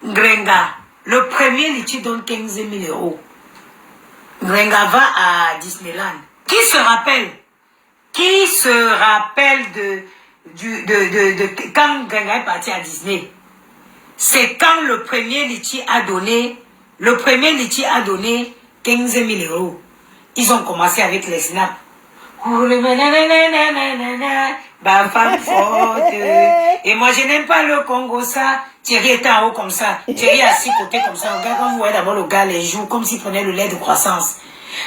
Grenga, le premier litchi donne 15 000 euros. Grenga va à Disneyland. Qui se rappelle de quand Grenga est parti à Disney? C'est quand le premier litchi a donné 15 000 euros. Ils ont commencé avec les snaps. Bah, femme forte. Et moi, je n'aime pas le Congo, ça. Thierry était en haut comme ça. Thierry assis côté comme ça. Regarde, quand vous voyez d'abord le gars les joues comme s'il prenait le lait de croissance.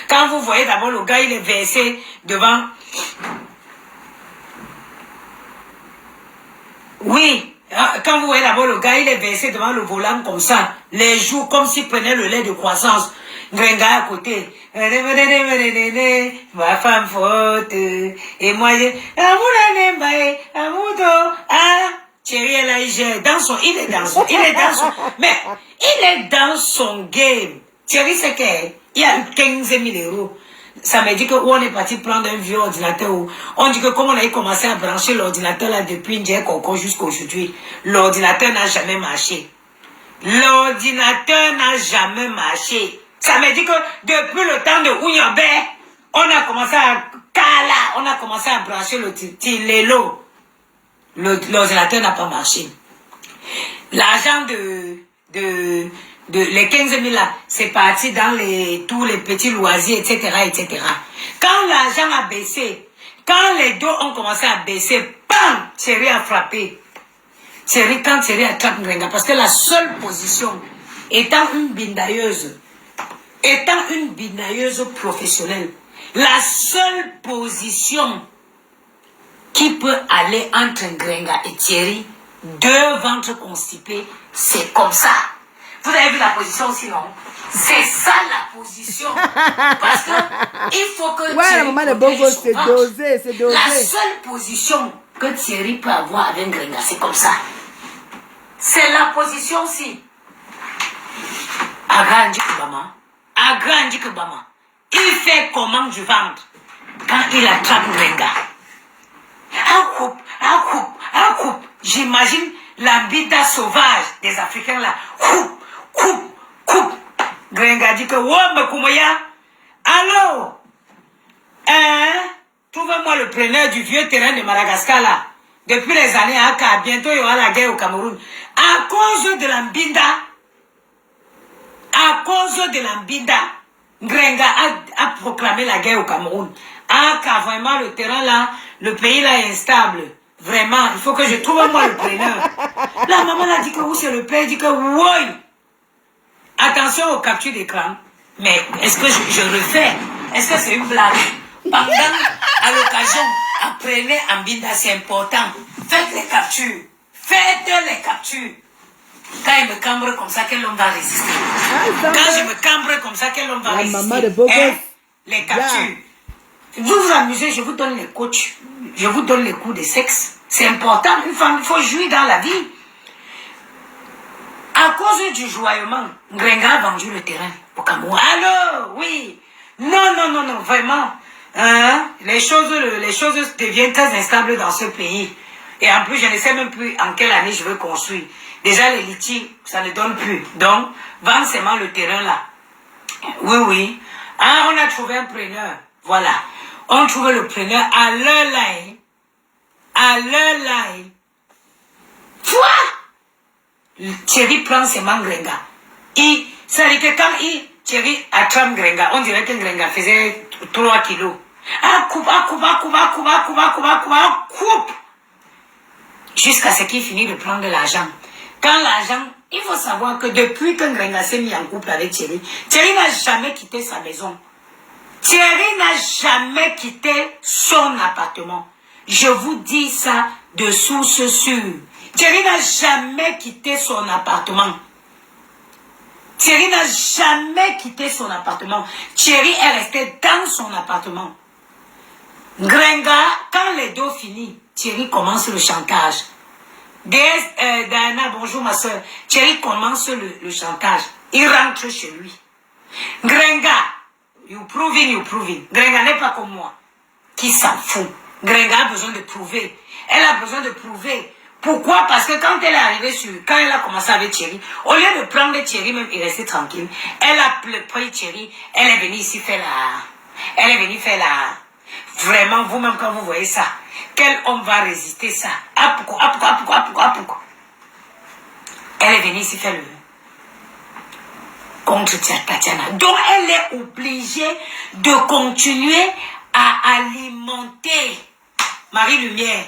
Quand vous voyez d'abord le gars, il est versé devant. Oui. Quand vous voyez d'abord le gars, il est versé devant le volant comme ça. Les joues comme s'il prenait le lait de croissance. Grenga à côté. Ma femme forte. Et moi, Thierry est là, il est dans son game. Thierry, c'est qu'il y a eu 15 000 euros. Ça me dit que on est parti prendre un vieux ordinateur. On dit que comme on a commencé à brancher l'ordinateur là depuis Ndiaye Koko jusqu'à aujourd'hui, l'ordinateur n'a jamais marché. L'ordinateur n'a jamais marché. Ça me dit que depuis le temps de Ouyabé, on a commencé à brancher le Tilelo. L'ordinateur n'a pas marché. L'argent les 15 000 là, c'est parti dans tous les petits loisirs, etc., etc. Quand l'argent a baissé, quand les dos ont commencé à baisser, bam, Thierry a frappé. Quand Thierry attrape Grenga, parce que la seule position, étant une bindailleuse professionnelle, la seule position qui peut aller entre Grenga et Thierry, deux ventres constipés, c'est comme ça. Vous avez vu la position aussi, non? C'est ça la position. Parce que il faut que la maman de Bobo, c'est dosé, c'est dosé. La seule position que Thierry peut avoir avec Grenga, c'est comme ça. C'est la position-ci. Agrandi Kubama. Il fait comment du ventre quand il attrape Grenga. Un coupe. J'imagine la bida sauvage des Africains là. Coupe. Grenga dit que allô? Trouvez-moi le preneur du vieux terrain de Madagascar là. Depuis les années Aka, bientôt il y aura la guerre au Cameroun. À cause de la Mbinda, Grenga a proclamé la guerre au Cameroun. Aka, vraiment le terrain là, le pays là est instable. Vraiment, il faut que je trouve moi le preneur. La maman a dit que où c'est le père, dit que oui. Attention aux captures d'écran. Mais est-ce que je refais? Est-ce que c'est une blague? Pendant, à l'occasion, apprenez en Mbinda, c'est important. Faites les captures. Quand il me cambre comme ça, quel homme va résister? Quand je me cambre comme ça, quel homme va résister? Maman de Bobo. Les captures. Vous vous amusez, je vous donne les coachs. Je vous donne les cours de sexe. C'est important. Une femme, il faut jouir dans la vie. À cause du joyeusement, Grenga a vendu le terrain au Cameroun. Allô? Oui. Non, vraiment. Les choses deviennent très instables dans ce pays. Et en plus, je ne sais même plus en quelle année je veux construire. Déjà, les litiges, ça ne donne plus. Donc, vendre seulement le terrain là. Oui. On a trouvé un preneur. Voilà. On trouve le preneur à l'heure là. Thierry prend seulement Grenga. C'est-à-dire que quand Thierry attrape Grenga, on dirait que Grenga faisait 3 kilos. Coupe. Jusqu'à ce qu'il finisse de prendre l'argent. Quand l'argent, il faut savoir que depuis que Grenga s'est mis en couple avec Thierry n'a jamais quitté sa maison. Thierry n'a jamais quitté son appartement. Je vous dis ça de source sûre. Thierry n'a jamais quitté son appartement. Thierry est resté dans son appartement. Grenga, quand les dos finissent, Thierry commence le chantage. Diana, bonjour ma soeur. Thierry commence le chantage. Il rentre chez lui. Grenga, you proving. Grenga n'est pas comme moi. Qui s'en fout? Grenga a besoin de prouver. Elle a besoin de prouver Pourquoi? Parce que quand elle est arrivée quand elle a commencé avec Thierry, au lieu de prendre Thierry même et rester tranquille, elle a pris Thierry, elle est venue ici faire vraiment, vous-même quand vous voyez ça, quel homme va résister ça? Pourquoi? Elle est venue ici faire le contre Tatiana. Donc elle est obligée de continuer à alimenter Marie Lumière.